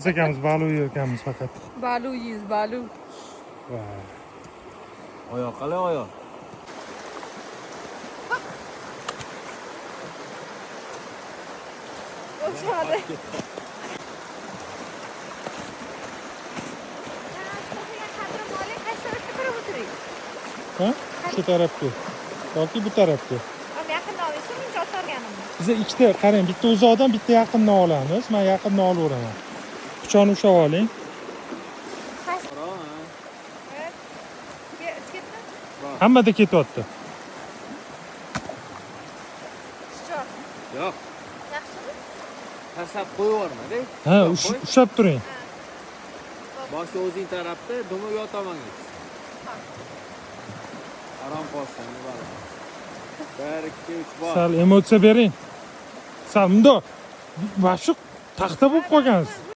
Sekamiz balık yiyorkanmiz fakat. Balık yiyiz, balık. Vay. Oyoq qalay oyoq? O'xshadi. Ha? Şu tarafga. Yoki bu tarafga. Yaqindan olsa men jo'targanimni. Biz ikkita, qarang, bitta uzoqdan, bitta yaqindan olamiz. Men yaqindan olaveraman. Pichoqni ushlab oling. Evet. Ketdi. Hammada ketyapti. Pichoq. Yo'q, Yaxshimi? tashlab qo'yaverma-da. Ha, ushlab turing. Boshi o'zing tarafda, dumi yo tomonga. Aram qolsin, bari. 1 2 3 bor. Sal emotsiya bering. Sal bundoq. Mana shu taxta bo'lib qolgansiz.